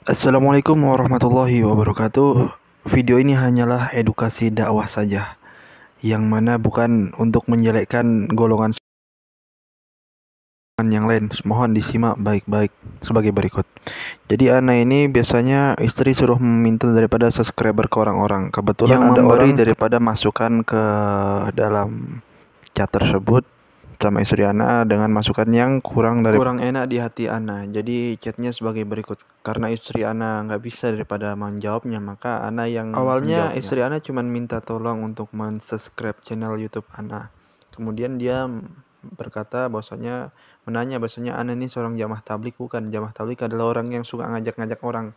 Assalamualaikum warahmatullahi wabarakatuh. Video ini hanyalah edukasi dakwah saja, yang mana bukan untuk menjelekkan golongan yang lain. Mohon disimak baik-baik sebagai berikut. Jadi Ana ini biasanya istri suruh meminta daripada subscriber ke orang-orang. Kebetulan yang ada orang daripada masukkan ke dalam chat tersebut sama istri Ana dengan masukan yang kurang enak di hati Ana. Jadi chatnya sebagai berikut. Karena istri Ana nggak bisa daripada menjawabnya, maka Ana yang awalnya menjawabnya. Istri Ana cuma minta tolong untuk mensubscribe channel YouTube Ana. Kemudian dia berkata bahwasanya menanya bahwasanya Ana ini seorang jamaah tablik. Bukan, jamaah tablik adalah orang yang suka ngajak-ngajak orang.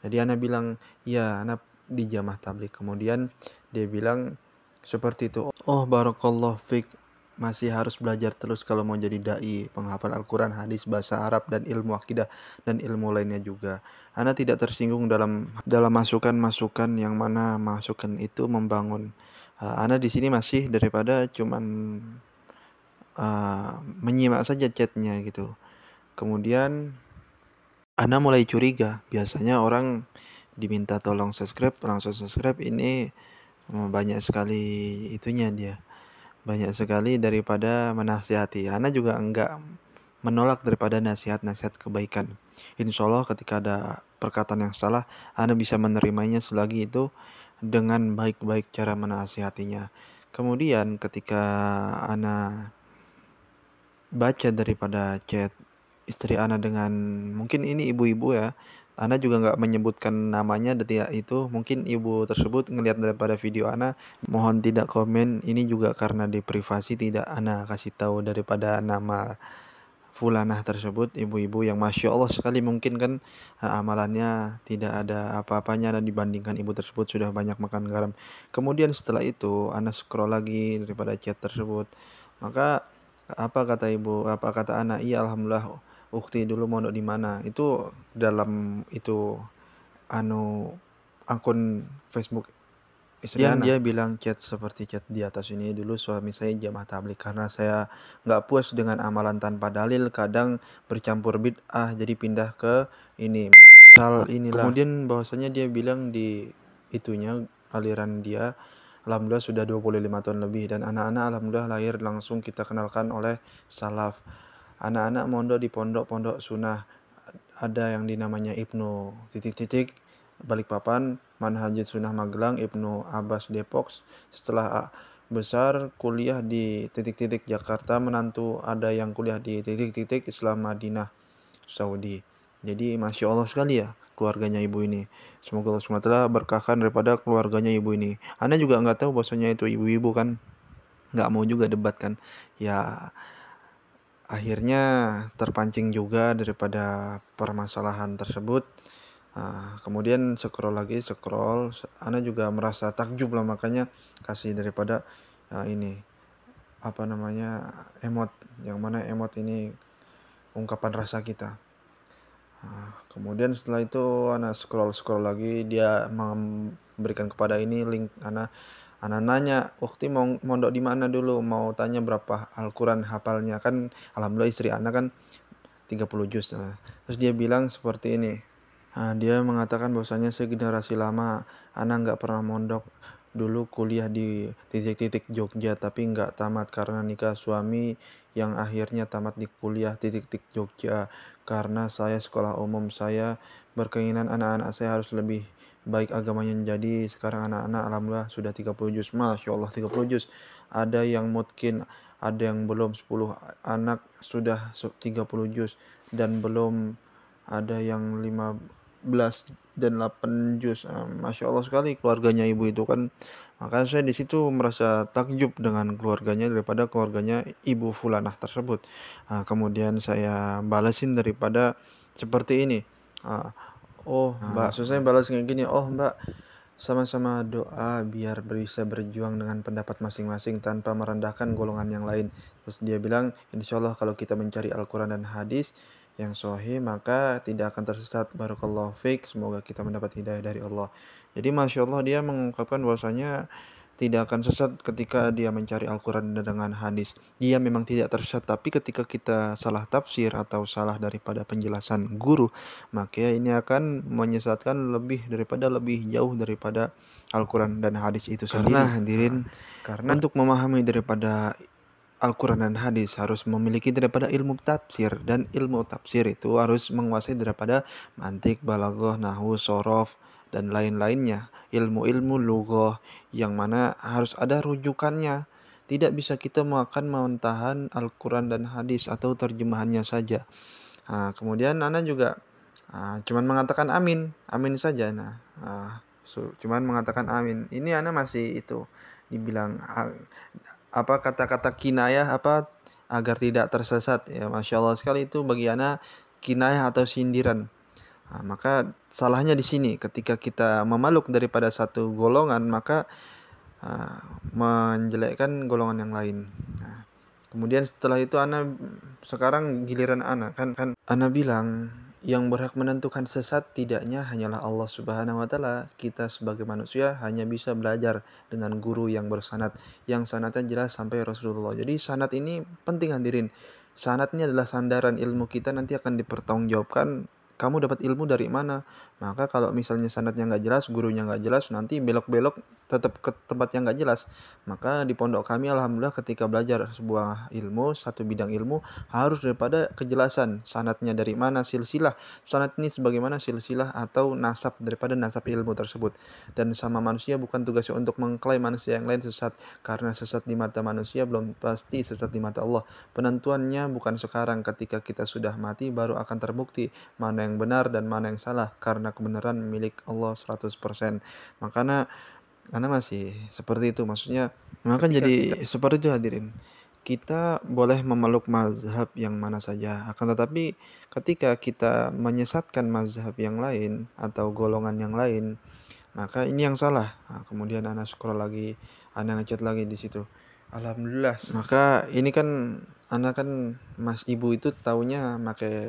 Jadi Ana bilang, iya Ana di jamaah tablik. Kemudian dia bilang seperti itu. Oh, barakallah fik. Masih harus belajar terus kalau mau jadi dai, penghafal Al-Quran, hadis, bahasa Arab, dan ilmu akidah, dan ilmu lainnya juga. Ana tidak tersinggung dalam masukan-masukan yang mana masukan itu membangun. Ana di sini masih daripada cuman menyimak saja chatnya gitu. Kemudian Ana mulai curiga, biasanya orang diminta tolong subscribe, langsung subscribe, ini banyak sekali itunya dia. Banyak sekali daripada menasihati. Ana juga enggak menolak daripada nasihat-nasihat kebaikan. Insya Allah ketika ada perkataan yang salah, Ana bisa menerimanya selagi itu dengan baik-baik cara menasihatinya. Kemudian ketika Ana baca daripada chat istri Ana dengan, mungkin ini ibu-ibu ya, Ana juga nggak menyebutkan namanya detik itu, mungkin ibu tersebut ngelihat daripada video Ana, mohon tidak komen, ini juga karena di privasi tidak Ana kasih tahu daripada nama fulanah tersebut, ibu-ibu yang masya Allah sekali, mungkin kan amalannya tidak ada apa-apanya dan dibandingkan ibu tersebut sudah banyak makan garam. Kemudian setelah itu Ana scroll lagi daripada chat tersebut, maka apa kata Ana, iya alhamdulillah ukti dulu mondok di mana, itu dalam itu anu akun Facebook istri Ana. Dia bilang chat seperti chat di atas ini, dulu suami saya jamaah tablik, karena saya nggak puas dengan amalan tanpa dalil, kadang bercampur bid'ah, jadi pindah ke ini inilah. Kemudian bahwasanya dia bilang di itunya aliran dia, alhamdulillah sudah 25 tahun lebih, dan anak-anak alhamdulillah lahir langsung kita kenalkan oleh salaf. Anak-anak mondok di pondok-pondok sunnah, ada yang dinamanya Ibnu titik-titik Balikpapan, Manhajus Sunnah Magelang, Ibnu Abbas Depok. Setelah besar kuliah di titik-titik Jakarta, menantu ada yang kuliah di titik-titik Islam Madinah Saudi. Jadi masya Allah sekali ya keluarganya ibu ini. Semoga Allah SWT berkahkan daripada keluarganya ibu ini. Anda juga nggak tahu bahwasanya itu ibu-ibu kan, nggak mau juga debat kan. Ya akhirnya terpancing juga daripada permasalahan tersebut. Kemudian scroll, Ana juga merasa takjub lah, makanya kasih daripada ini apa namanya emot, yang mana emot ini ungkapan rasa kita. Kemudian setelah itu Ana scroll lagi, dia memberikan kepada ini link. Ana nanya, "Ukti mau mondok di mana dulu? Mau tanya berapa Al-Quran hafalnya?" Kan alhamdulillah istri Ana kan 30 juz. Terus dia bilang seperti ini. Dia mengatakan bahwasanya saya generasi lama, Ana nggak pernah mondok. Dulu kuliah di titik-titik Jogja, tapi nggak tamat karena nikah suami yang akhirnya tamat di kuliah titik-titik Jogja. Karena saya sekolah umum, saya berkeinginan anak-anak saya harus lebih baik agamanya. Jadi sekarang anak-anak alhamdulillah sudah 30 juz. Masya Allah 30 juz. Ada yang mungkin, ada yang belum 10 anak sudah 30 juz, dan belum ada yang 15 dan 8 juz. Masya Allah sekali keluarganya ibu itu kan. Maka saya di situ merasa takjub dengan keluarganya daripada keluarganya ibu fulanah tersebut. Kemudian saya balasin daripada seperti ini. Oh mbak, maksud saya balas kayak gini, oh mbak, sama-sama doa biar bisa berjuang dengan pendapat masing-masing tanpa merendahkan golongan yang lain. Terus dia bilang, insya Allah kalau kita mencari Al-Quran dan hadis yang sahih, maka tidak akan tersesat. Barakallahu fiik, semoga kita mendapat hidayah dari Allah. Jadi masya Allah dia mengungkapkan bahwasanya tidak akan sesat ketika dia mencari Al-Quran dengan hadis. Dia memang tidak tersesat, tapi ketika kita salah tafsir atau salah daripada penjelasan guru, maka ini akan menyesatkan lebih jauh daripada Al-Quran dan hadis itu sendiri. Karena hadirin, untuk memahami daripada Al-Quran dan hadis harus memiliki daripada ilmu tafsir, dan ilmu tafsir itu harus menguasai daripada mantik, balaghah, nahwu, shorof, dan lain-lainnya. Ilmu-ilmu lughah yang mana harus ada rujukannya. Tidak bisa kita makan mentahan Al-Quran dan hadis atau terjemahannya saja. Kemudian Ana juga cuman mengatakan amin, amin saja. Cuman mengatakan amin. Ini Ana masih itu dibilang apa kata-kata kinayah apa agar tidak tersesat ya, Masya Allah sekali itu bagi Ana kinayah atau sindiran. Maka salahnya di sini ketika kita memeluk daripada satu golongan, maka menjelekkan golongan yang lain. Kemudian setelah itu sekarang giliran Ana kan Ana bilang yang berhak menentukan sesat tidaknya hanyalah Allah Subhanahu wa taala. Kita sebagai manusia hanya bisa belajar dengan guru yang bersanad, yang sanadnya jelas sampai Rasulullah. Jadi sanad ini penting hadirin. Sanad ini adalah sandaran ilmu kita nanti akan dipertanggungjawabkan. Kamu dapat ilmu dari mana? Maka kalau misalnya sanadnya nggak jelas, gurunya nggak jelas, nanti belok-belok tetap ke tempat yang nggak jelas. Maka di pondok kami alhamdulillah ketika belajar sebuah ilmu, satu bidang ilmu, harus daripada kejelasan sanadnya dari mana, silsilah sanad ini sebagaimana silsilah atau nasab daripada nasab ilmu tersebut. Dan sama manusia bukan tugasnya untuk mengklaim manusia yang lain sesat, karena sesat di mata manusia belum pasti sesat di mata Allah. Penentuannya bukan sekarang, ketika kita sudah mati baru akan terbukti mana yang benar dan mana yang salah, karena kebenaran milik Allah 100%. Makanya karena masih seperti itu, maksudnya maka jadi seperti itu hadirin. Kita boleh memeluk mazhab yang mana saja, akan tetapi ketika kita menyesatkan mazhab yang lain atau golongan yang lain, maka ini yang salah. Kemudian Ana scroll lagi, Ana ngechat lagi di situ. Alhamdulillah. Maka ini kan Ana kan Mas Ibu itu taunya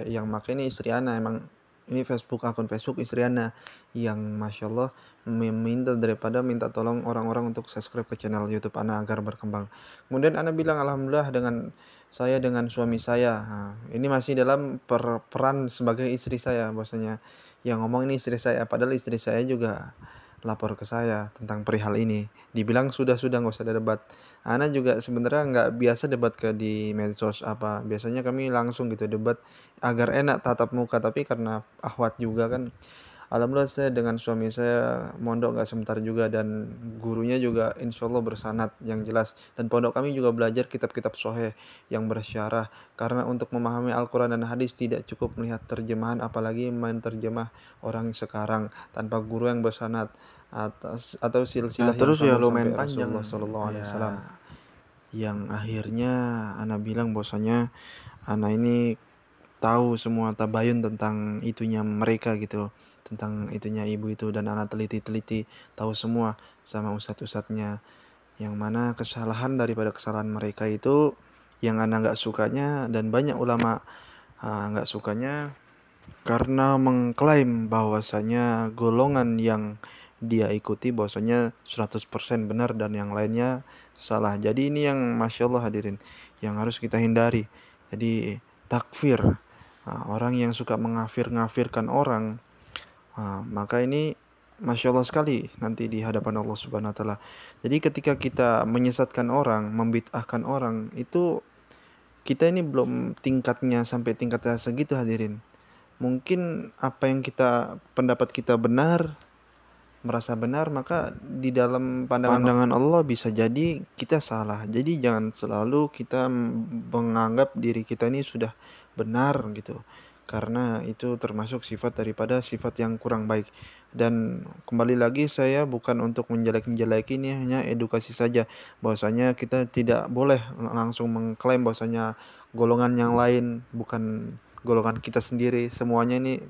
yang make ini istri Ana, emang ini akun Facebook istri Ana yang Masya Allah minta tolong orang-orang untuk subscribe ke channel YouTube Ana agar berkembang. Kemudian Ana bilang alhamdulillah dengan suami saya. Ini masih dalam peran sebagai istri saya, bahwasanya yang ngomong ini istri saya, padahal istri saya juga lapor ke saya tentang perihal ini. Dibilang sudah nggak usah ada debat. Ana juga sebenarnya nggak biasa debat di medsos apa. Biasanya kami langsung gitu debat agar enak tatap muka, tapi karena akhwat juga kan. Alhamdulillah saya dengan suami saya mondok nggak sebentar juga, dan gurunya juga insya Allah bersanad yang jelas, dan pondok kami juga belajar kitab-kitab sahih yang bersyarah, karena untuk memahami Al-Quran dan hadis tidak cukup melihat terjemahan, apalagi main terjemah orang sekarang tanpa guru yang bersanad atau silsilah terus yang ya lumayan panjang Rasulullah Sallallahu Alaihi Wasallam. Yang akhirnya Ana bilang bahwasanya Ana ini tahu semua tabayun tentang itunya mereka gitu, tentang itunya ibu itu, dan Ana teliti tahu semua sama ustadz-ustadznya, yang mana kesalahan daripada kesalahan mereka itu yang Ana nggak sukanya, dan banyak ulama nggak sukanya, karena mengklaim bahwasanya golongan yang dia ikuti bahwasanya 100% benar dan yang lainnya salah. Jadi ini yang Masya Allah hadirin, yang harus kita hindari. Jadi takfir, orang yang suka mengafirkan orang, maka ini Masya Allah sekali nanti di hadapan Allah Subhanahu wa taala. Jadi ketika kita menyesatkan orang, membid'ahkan orang, itu kita ini belum tingkatnya sampai tingkatnya segitu hadirin. Mungkin apa yang pendapat kita benar, merasa benar, maka di dalam pandangan Allah bisa jadi kita salah. Jadi jangan selalu kita menganggap diri kita ini sudah benar gitu, karena itu termasuk sifat daripada sifat yang kurang baik. Dan kembali lagi, saya bukan untuk menjelek-jelekin, ini hanya edukasi saja, bahwasanya kita tidak boleh langsung mengklaim bahwasanya golongan yang lain bukan golongan kita sendiri. Semuanya ini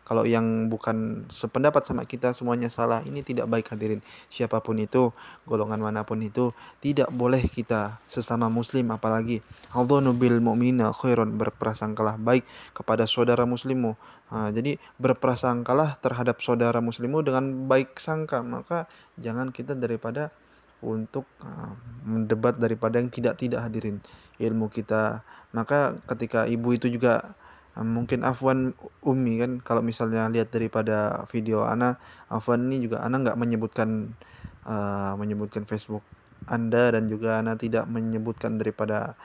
kalau yang bukan sependapat sama kita semuanya salah, ini tidak baik hadirin. Siapapun itu, golongan manapun itu, tidak boleh kita sesama muslim, apalagi adzanu bil mu'minina khairon, berprasangkalah baik kepada saudara muslimmu. Jadi berprasangkalah terhadap saudara muslimmu dengan baik sangka. Maka jangan kita daripada untuk mendebat daripada yang tidak hadirin ilmu kita. Maka ketika ibu itu juga mungkin afwan Umi kan, kalau misalnya lihat daripada video Ana, afwan ini juga Ana nggak menyebutkan Facebook Anda, dan juga Ana tidak menyebutkan daripada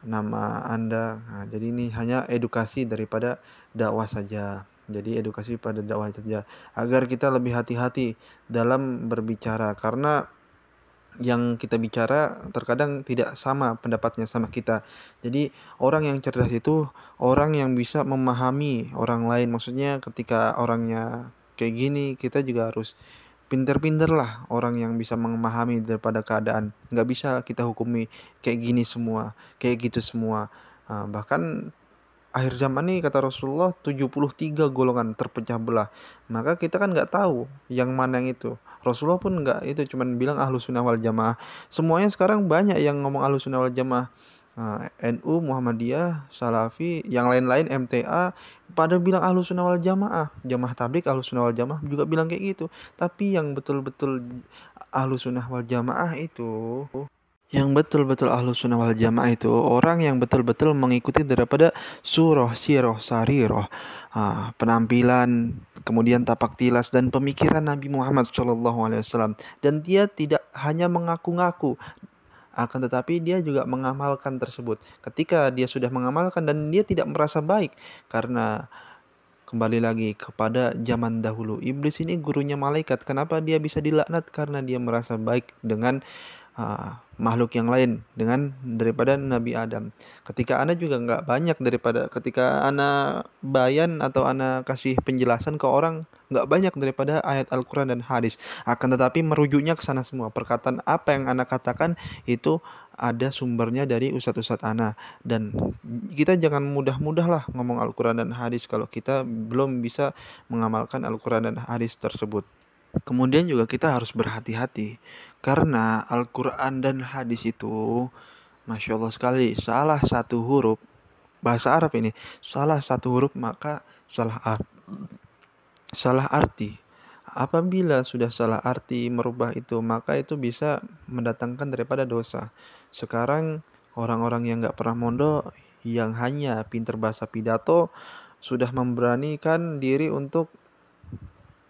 nama Anda. Nah, jadi ini hanya edukasi daripada dakwah saja. Jadi edukasi pada dakwah saja agar kita lebih hati-hati dalam berbicara, karena yang kita bicara terkadang tidak sama pendapatnya sama kita. Jadi orang yang cerdas itu orang yang bisa memahami orang lain. Maksudnya ketika orangnya kayak gini, kita juga harus pinter-pinter lah orang yang bisa memahami daripada keadaan. Nggak bisa kita hukumi kayak gini semua, kayak gitu semua. Bahkan akhir zaman ini kata Rasulullah 73 golongan terpecah belah. Maka kita kan nggak tahu yang mana yang itu. Rasulullah pun nggak itu, cuman bilang ahlus sunnah wal jamaah. Semuanya sekarang banyak yang ngomong ahlus sunnah wal jamaah. NU, Muhammadiyah, Salafi, yang lain-lain MTA pada bilang ahlus sunnah wal jamaah. Jamaah tabligh ahlus sunnah wal jamaah juga bilang kayak gitu. Tapi yang betul-betul ahlus sunnah wal jamaah itu, yang betul-betul ahlus sunnah wal jamaah itu orang yang betul-betul mengikuti daripada surah, sirah, sarirah, penampilan, kemudian tapak tilas dan pemikiran Nabi Muhammad SAW. Dan dia tidak hanya mengaku-ngaku, akan tetapi dia juga mengamalkan tersebut. Ketika dia sudah mengamalkan dan dia tidak merasa baik, karena kembali lagi kepada zaman dahulu, iblis ini gurunya malaikat. Kenapa dia bisa dilaknat? Karena dia merasa baik dengan makhluk yang lain dengan daripada Nabi Adam. Ketika Ana juga nggak banyak daripada ketika Ana bayan atau Ana kasih penjelasan ke orang, nggak banyak daripada ayat Al-Quran dan hadis. Akan tetapi merujuknya ke sana semua. Perkataan apa yang Ana katakan itu ada sumbernya dari ustadz-ustadz Ana. Dan kita jangan mudah-mudah lah ngomong Al-Quran dan hadis kalau kita belum bisa mengamalkan Al-Quran dan hadis tersebut. Kemudian juga kita harus berhati-hati, karena Al-Quran dan hadis itu Masya Allah sekali, salah satu huruf bahasa Arab ini, salah satu huruf maka salah arti. Apabila sudah salah arti merubah itu, maka itu bisa mendatangkan daripada dosa. Sekarang orang-orang yang gak pernah mondok, yang hanya pinter bahasa pidato, sudah memberanikan diri untuk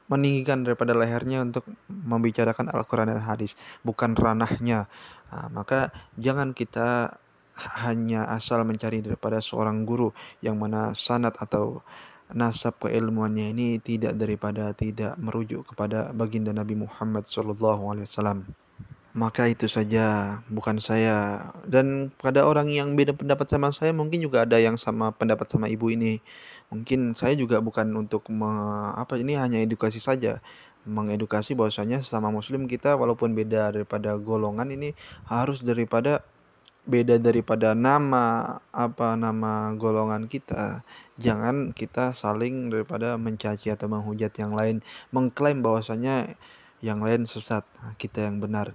meninggikan daripada lehernya untuk membicarakan Al-Quran dan hadis, bukan ranahnya. Maka jangan kita hanya asal mencari daripada seorang guru yang mana sanad atau nasab keilmuannya ini tidak merujuk kepada baginda Nabi Muhammad SAW. Maka itu saja, bukan saya. Dan pada orang yang beda pendapat sama saya, mungkin juga ada yang sama pendapat sama ibu ini. Mungkin saya juga bukan untuk ini hanya edukasi saja, mengedukasi bahwasanya sesama muslim kita walaupun beda daripada golongan ini harus beda daripada nama golongan kita. Jangan kita saling daripada mencaci atau menghujat yang lain, mengklaim bahwasanya yang lain sesat, kita yang benar.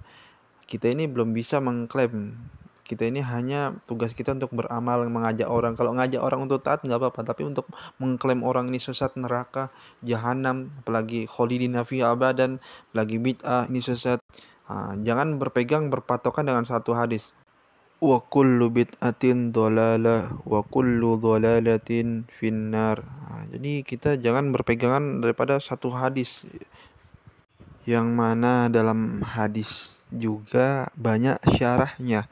Kita ini belum bisa mengklaim. Kita ini hanya tugas kita untuk beramal, mengajak orang. Kalau ngajak orang untuk taat nggak apa-apa, tapi untuk mengklaim orang ini sesat, neraka, jahanam, apalagi kholidina fi abadan, apalagi bid'ah ini sesat. Jangan berpatokan dengan satu hadis. Wa kullu bid'atin dhalalah wa kullu dhalalatin finnar. Jadi kita jangan berpegangan daripada satu hadis, yang mana dalam hadis juga banyak syarahnya.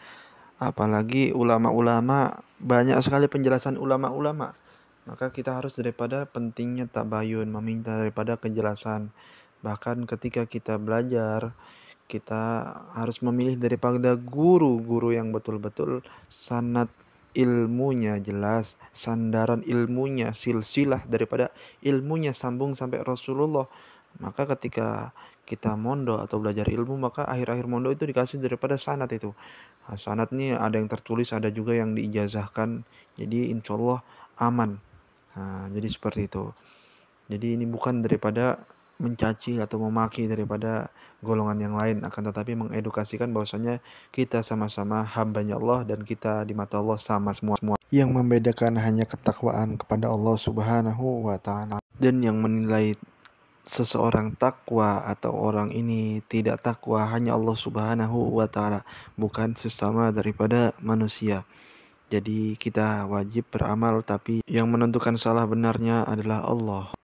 Apalagi ulama-ulama, banyak sekali penjelasan ulama-ulama. Maka kita harus daripada pentingnya tabayun, meminta daripada kejelasan. Bahkan ketika kita belajar, kita harus memilih daripada guru-guru yang betul-betul sanad ilmunya jelas, sandaran ilmunya, silsilah daripada ilmunya sambung sampai Rasulullah. Maka ketika kita mondok atau belajar ilmu, maka akhir-akhir mondok itu dikasih daripada sanad itu. Sanad ini ada yang tertulis, ada juga yang diijazahkan. Jadi insya Allah aman. Jadi seperti itu. Jadi ini bukan daripada mencaci atau memaki daripada golongan yang lain, akan tetapi mengedukasikan bahwasanya kita sama-sama hambanya Allah dan kita di mata Allah sama semua. Yang membedakan hanya ketakwaan kepada Allah Subhanahu wa taala. Dan yang menilai seseorang takwa atau orang ini tidak takwa hanya Allah Subhanahu wa taala, bukan sesama daripada manusia. Jadi kita wajib beramal tapi yang menentukan salah benarnya adalah Allah.